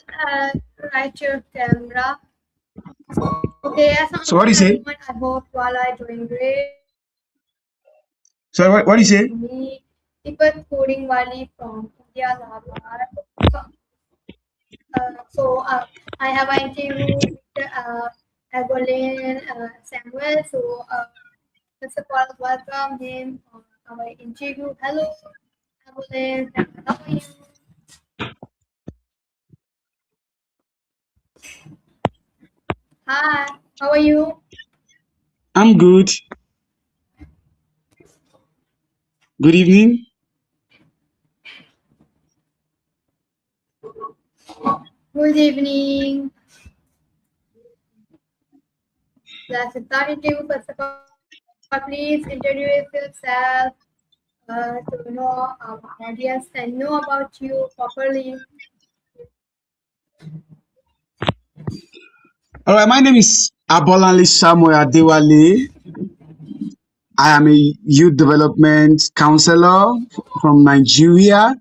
Right your camera. Okay, So what do you say? I hope you all are doing great. So what do you say? Me, Ifat Coding Wali from India, I have an interview with Abolanle, Samuel. First of all, welcome him on our interview. Hello, Abolanle. How are you? Hi, how are you? I'm good. Good evening. Good evening. Let's start interview. First of all, please introduce yourself to know our audience and know about you properly. All right, my name is Abolanle Samuel Adewale. I am a youth development counselor from Nigeria.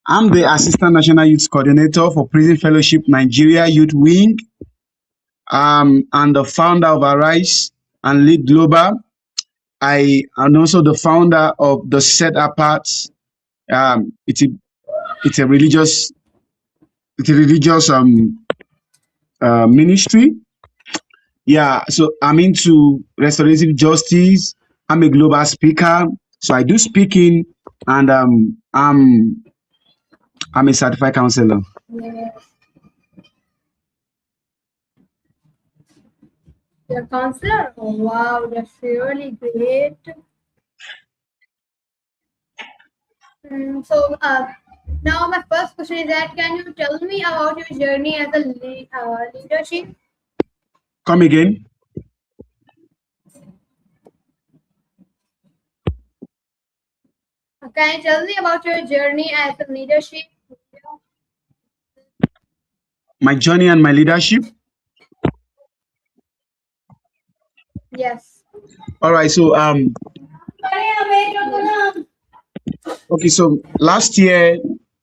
I'm the Assistant National Youth Coordinator for Prison Fellowship Nigeria Youth Wing. I'm the founder of Arise and Lead Global. I am also the founder of the Set Apart. Um, it's a it's a religious ministry. Yeah, so I'm into restorative justice. I'm a global speaker, so I do speaking, and I'm a certified counselor. Yes. Your counselor? Oh, wow, that's really great. Now my first question is that can you tell me about your journey as a leadership? Come again. Can you tell me about your journey as a leadership? My journey and my leadership. Yes. All right. So okay. So last year,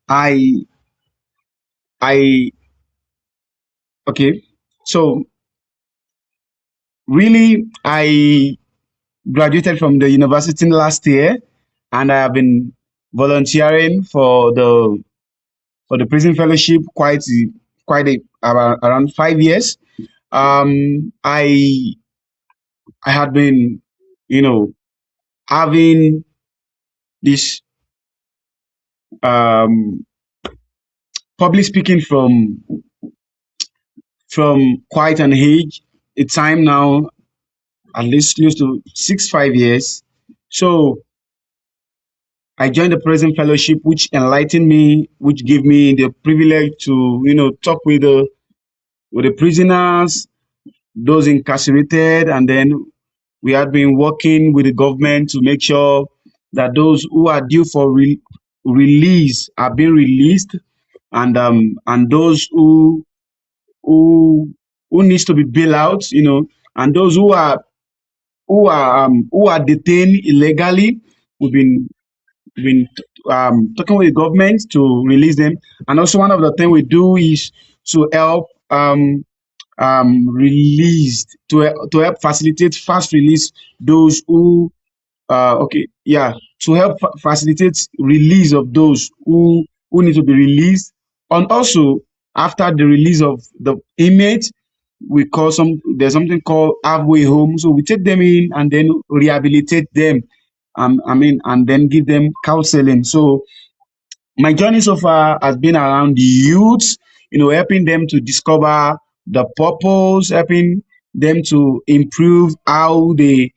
I I okay. So really, I graduated from the university last year, and I have been volunteering for the prison fellowship around 5 years. I had been, you know, having this um, public speaking from quite an age, a time now, at least close to 5 years. So I joined the prison fellowship, which enlightened me, which gave me the privilege to, talk with the prisoners, those incarcerated, and then we had been working with the government to make sure that those who are due for release are being released, and those who who needs to be bailed out, and those who are detained illegally. We've been talking with the government to release them, and also one of the things we do is to help release to help facilitate fast release those who okay, yeah, to help facilitate release of those who need to be released. And also, after the release of the inmate, there's something called halfway home. So we take them in and then rehabilitate them. And then give them counseling. So my journey so far has been around the youth, helping them to discover the purpose, helping them to improve uh, how they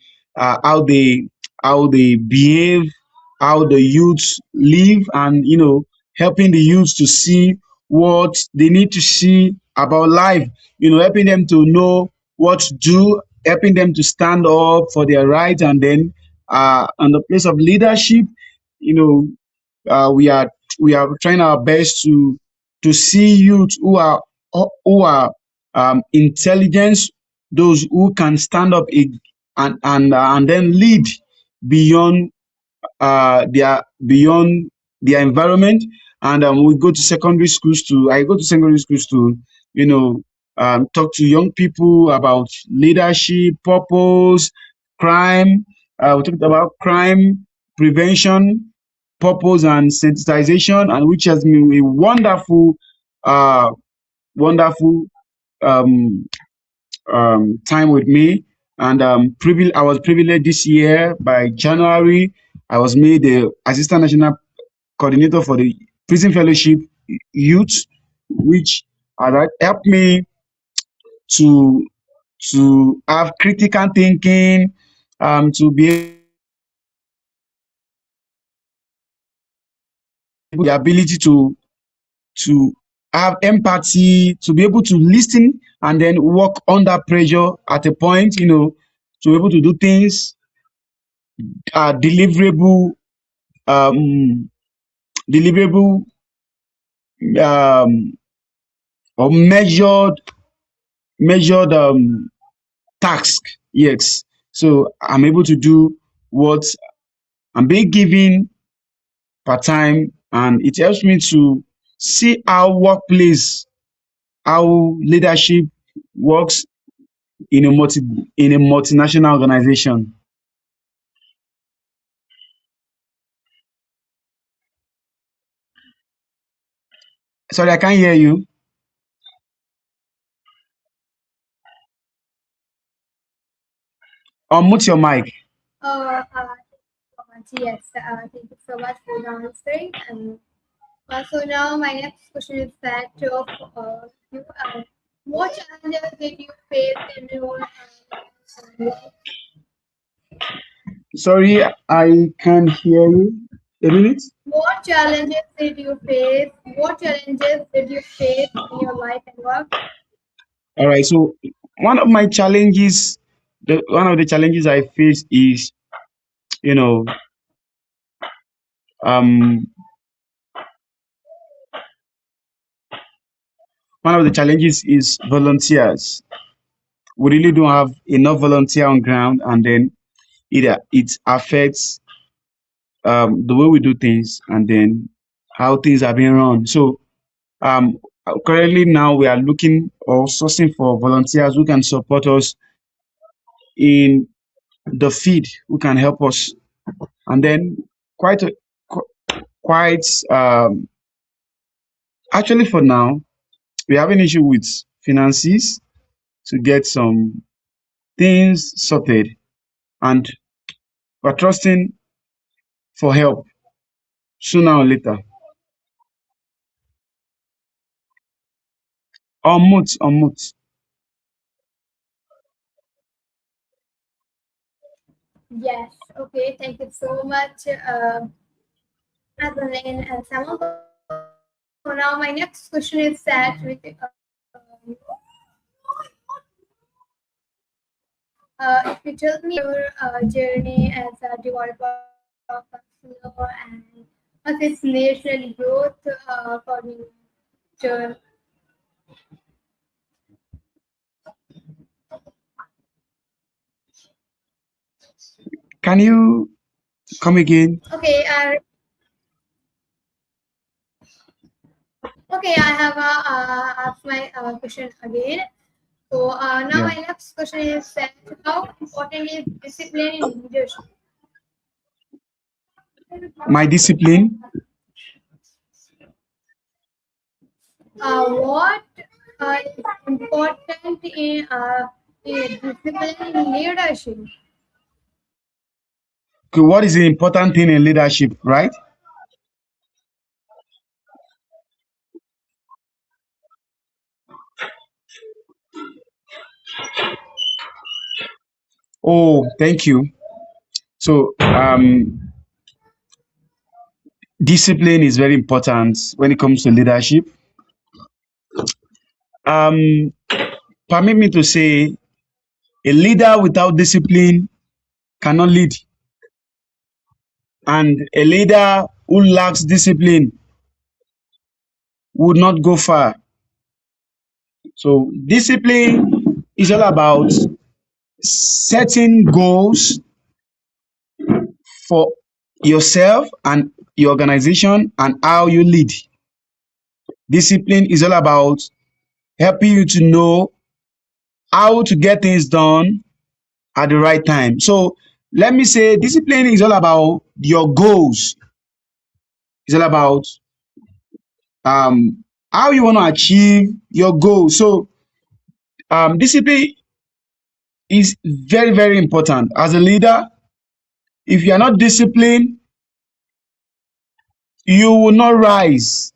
how they behave, how the youths live, and helping the youths to see what they need to see about life, helping them to know what to do, helping them to stand up for their rights, and then on the place of leadership, you know we are trying our best to see youth who are intelligent, those who can stand up and then lead beyond beyond their environment, and we go to secondary schools to I go to secondary schools to you know talk to young people about leadership, purpose, crime. We talked about crime prevention, purpose, and sensitization, and which has been a uh, wonderful um, time with me. And I was privileged this year by January. I was made the Assistant National Coordinator for the Prison Fellowship Youth, which helped me to have critical thinking, to be the ability to have empathy, to be able to listen and then work under pressure at a point, to be able to do things deliverable, um, deliverable um, or measured task. Yes, so I'm able to do what I'm being given part time, and it helps me to see how workplace, how leadership works in a multinational organization. Sorry, I can't hear you. Unmute your mic. Yes, thank you so much for the answering. And so now my next question is that you, what challenges did you face in your life? Sorry, I can't hear you. A minute. What challenges did you face? What challenges did you face in your life and work? All right. So one of the challenges I face is, you know, um, one of the challenges is volunteers. We really don't have enough volunteer on ground, and then it affects the way we do things, and then how things are being run. So um, currently now we are looking or sourcing for volunteers who can support us in the feed, who can help us, and then quite a, quite actually for now we have an issue with finances to get some things sorted, and we're trusting for help sooner or later. Unmute. Yes. Okay. Thank you so much, Adeline and Samuel. So now my next question is that if you tell me your journey as a developer, counselor, and assist national growth coordinator. Can you come again? Okay. Okay. I have asked my question again. So now Yeah. my next question is that how important is discipline in leadership? My discipline. What is important in discipline in leadership? Okay, what is the important thing in leadership, right? Oh, thank you. So, discipline is very important when it comes to leadership. Um, Permit me to say, a leader without discipline cannot lead, and a leader who lacks discipline would not go far. So, discipline is all about setting goals for yourself and your organization and how you lead. Discipline is all about helping you to know how to get things done at the right time. So let me say discipline is all about your goals. It's all about how you want to achieve your goals. So discipline is very, very important. As a leader, if you are not disciplined, you will not rise.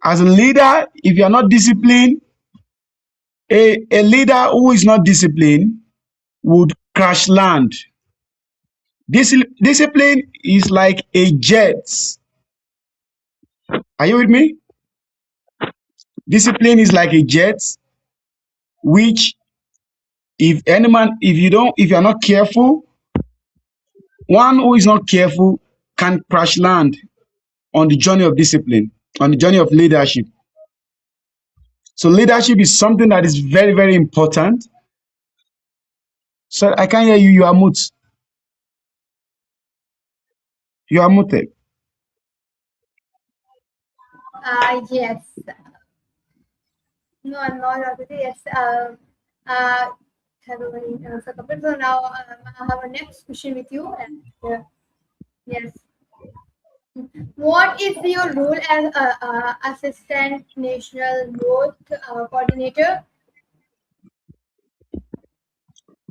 As a leader, if you are not disciplined, a leader who is not disciplined would crash land. Discipline is like a jet. Are you with me? Discipline is like a jet, which if you are not careful, one who is not careful can crash land on the journey of discipline, on the journey of leadership. So leadership is something that is very, very important. So I can't hear you. You are mute. You are muted. Yes. No, I'm not audible. Yes. Hello, so Kapil. So now I have a next question with you. And yes, what is your role as assistant national youth coordinator?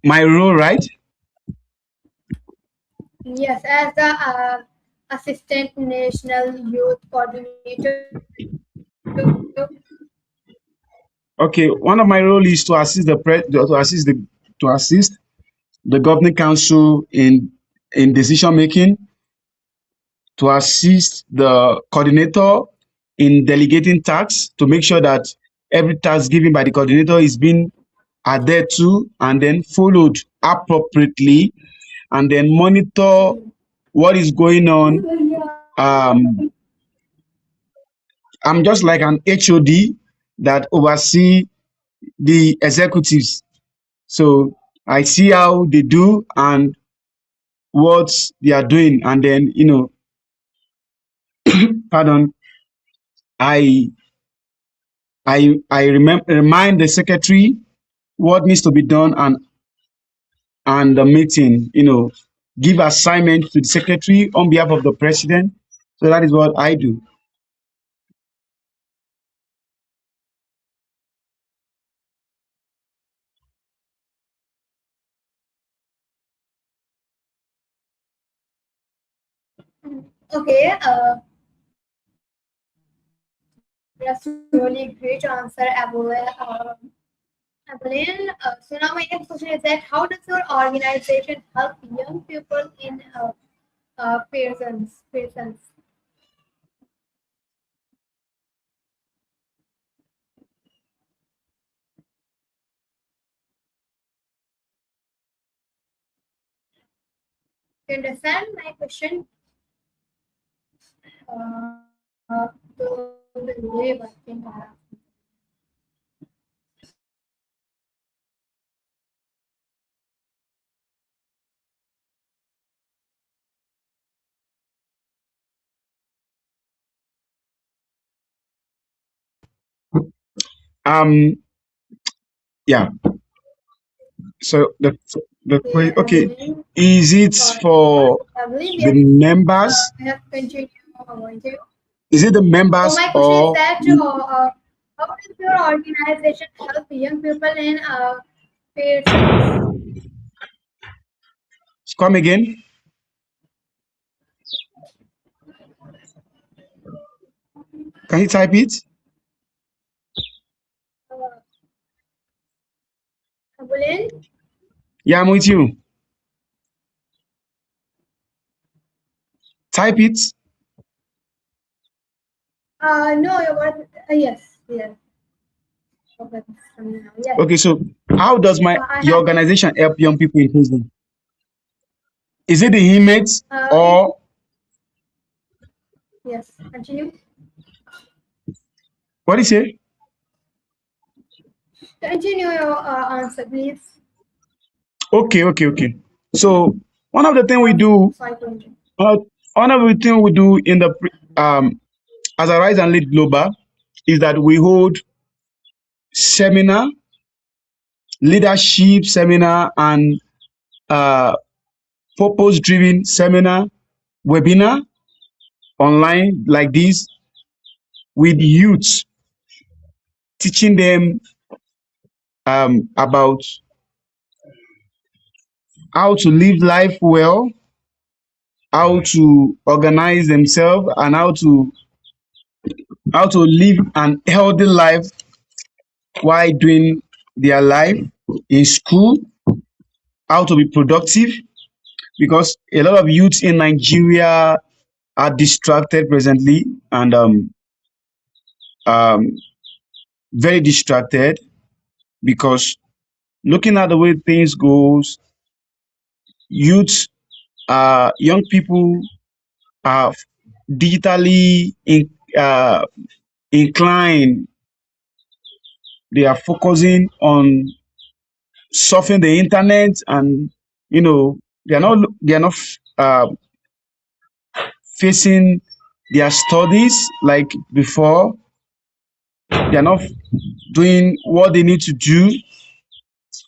My role, right? Yes, as the assistant national youth coordinator. Okay. One of my role is to assist the governing council in decision making, to assist the coordinator in delegating tasks, to make sure that every task given by the coordinator is being adhered to and then followed appropriately, and then monitor what is going on. Um, I'm just like an HOD that oversee the executives. So I see how they do and what they are doing, and then pardon, I remind the secretary what needs to be done, and the meeting, give assignment to the secretary on behalf of the president. So that is what I do. Okay, that's really great answer, Abolanle. So now my next question is that how does your organization help young people in persons? You understand my question? तो ये बातें कहा. Um, yeah. So okay, Okay, is it for I believe the yes. members? We have continued our interview. Is it the So members my question is or that how does your organization help young people in persons? come again? Can you type it? Uh, Abolanle? Yeah, I'm with you. Type it. No, yes, yes. Okay, yes. Okay, so how does I your have organization help young people in prison? Is it the inmates it. or Yes, continue. what is it? Continue your answer, please. Okay. So one of the thing we do, Sorry to interrupt. one of the thing we do in the as a Rise and Lead Global, is that we hold seminar, leadership seminar, and uh, purpose-driven seminar, webinar online like this with youth, teaching them about how to live life well, how to organize themselves, and how to live an healthy life while doing their life in school, how to be productive, because a lot of youth in Nigeria are distracted presently and um, very distracted because looking at the way things goes, youth, young people are digitally inclined. They are focusing on surfing the internet, and they are not uh, facing their studies like before. They are not doing what they need to do.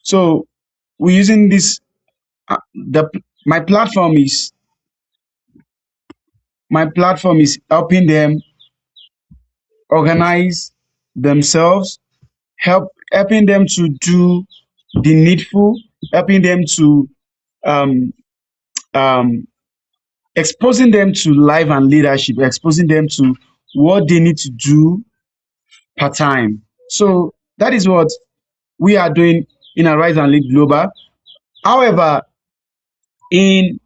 So we're using this. The my platform is helping them organize themselves, helping them to do the needful, helping them to um, um, exposing them to life and leadership, exposing them to what they need to do part time. So that is what we are doing in Arise and Lead Global. However, in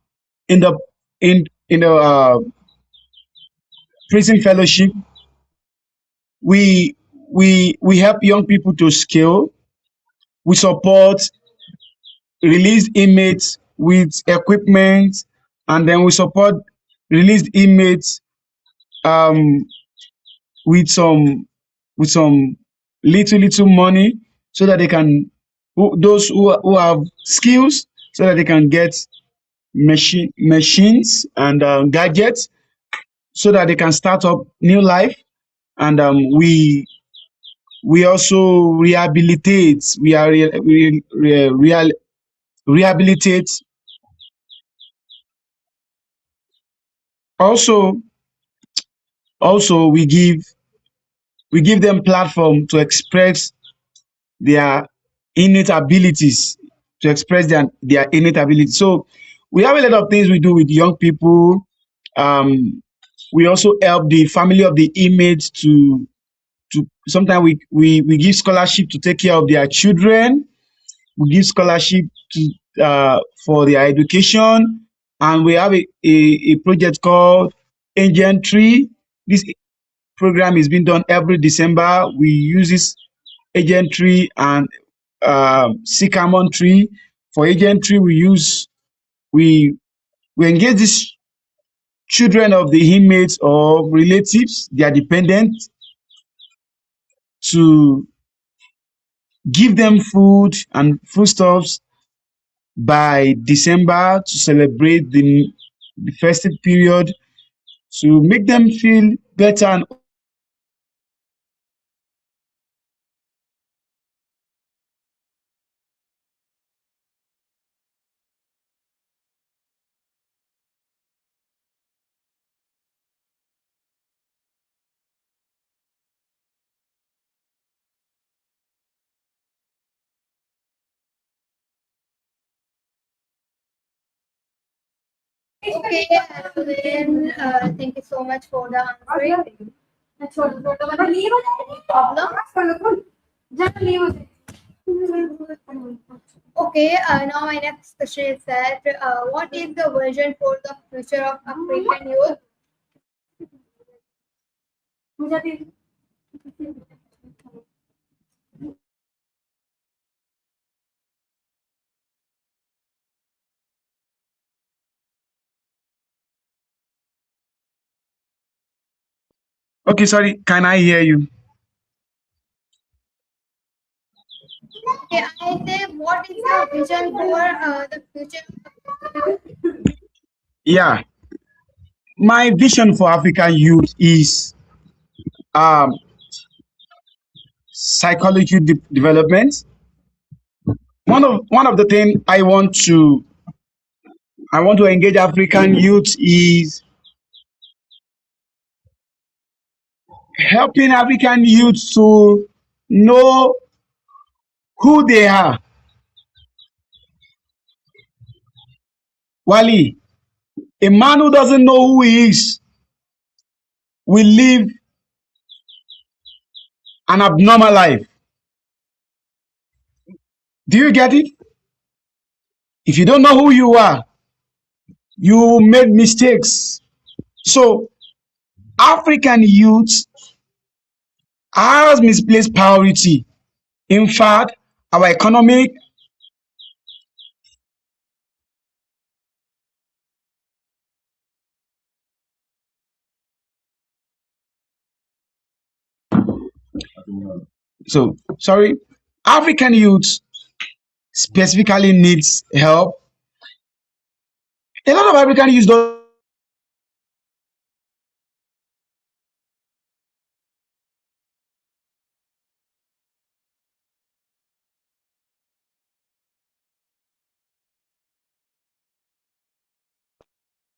in the in the prison fellowship, we help young people to scale. We support released inmates with equipment, and then we support released inmates um, with some little money so that they can those who have skills so that they can get machines and gadgets so that they can start up new life. And we also rehabilitate. We are rehabilitate. Also, we give them platform to express their innate abilities, to express their innate abilities. So we have a lot of things we do with young people. Um, we also help the family of the inmates to sometimes we give scholarship to take care of their children. We give scholarship for their education, and we have a project called Agent Tree. This program is being done every December. We use this agent tree and sycamore tree. For agent tree, we we engage these children of the inmates or relatives, their dependents, to give them food and foodstuffs by December to celebrate the festive period, to make them feel better and Okay, then thank you so much for the answering. Problem? Okay, now my next question is that what is the vision for the future of African youth? okay, sorry, can I hear you? Okay, I say what is your vision for the future of African youth? Yeah, my vision for African youth is um psychology development. One of the things I want to engage African youth is helping African youth to know who they are. Wali, a man who doesn't know who he is will live an abnormal life. Do you get it? If you don't know who you are, you made mistakes. So African youth has misplaced priority. In fact, our economic, so sorry, African youth specifically needs help. A lot of African youth don't.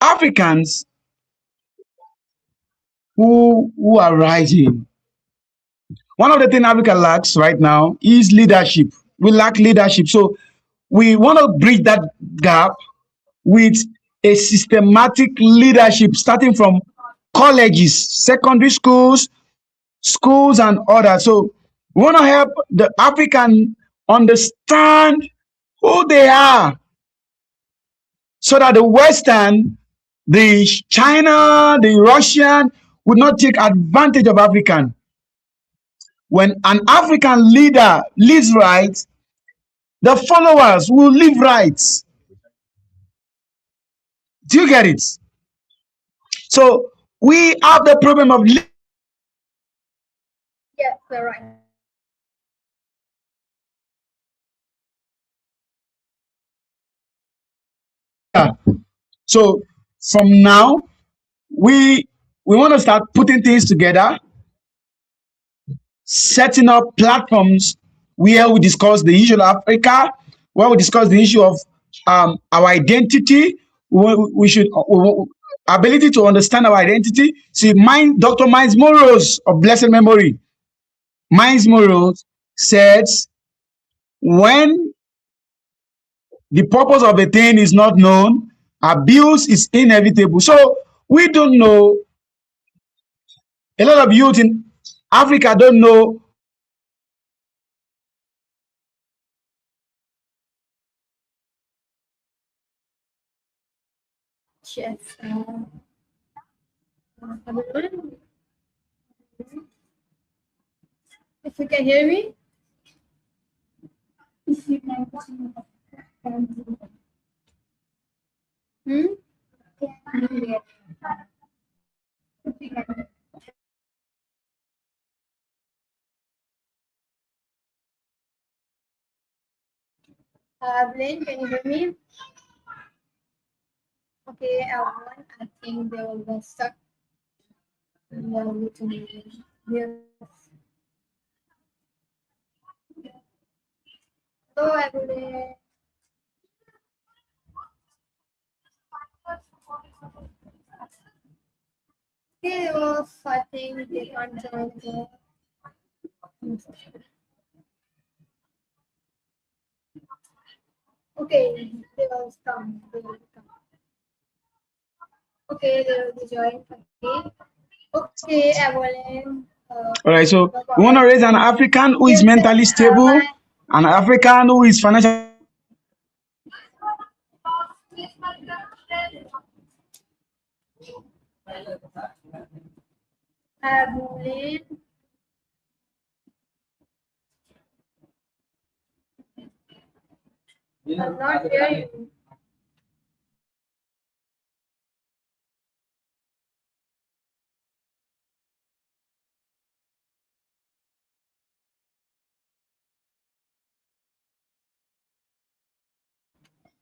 Africans who are rising. One of the things Africa lacks right now is leadership. We lack leadership. So we want to bridge that gap with a systematic leadership starting from colleges, secondary schools, schools, and others. So we want to help the African understand who they are so that the Western, the China, the Russian would not take advantage of African. When an African leader leads right, the followers will live right. Do you get it? So we have the problem of Yes, you're right. so from now we want to start putting things together, setting up platforms where we discuss the issue of Africa, where we discuss the issue of our identity. We should ability to understand our identity. See, Dr. Miles Morales of blessed memory, Miles Morales said, when the purpose of a thing is not known, abuse is inevitable. So we don't know. A lot of youth in Africa don't know. Yes. If you can hear me. Hmm? Blaine, can you hear me? Okay, one, I think they will get stuck. Yes. Hello, everybody. Okay, well, I think they can't join the. Okay, they will come. They will come. Okay, they will be joined. Okay. Okay, Evelyn. All right, so we want to raise an African who is mentally stable, an African who is financially. Evelyn. I'm not hearing you.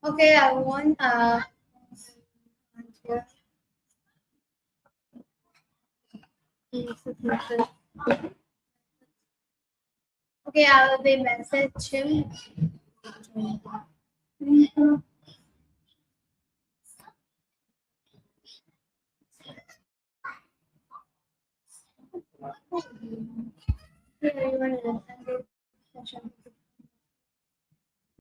Okay, I want Okay, I will be message him.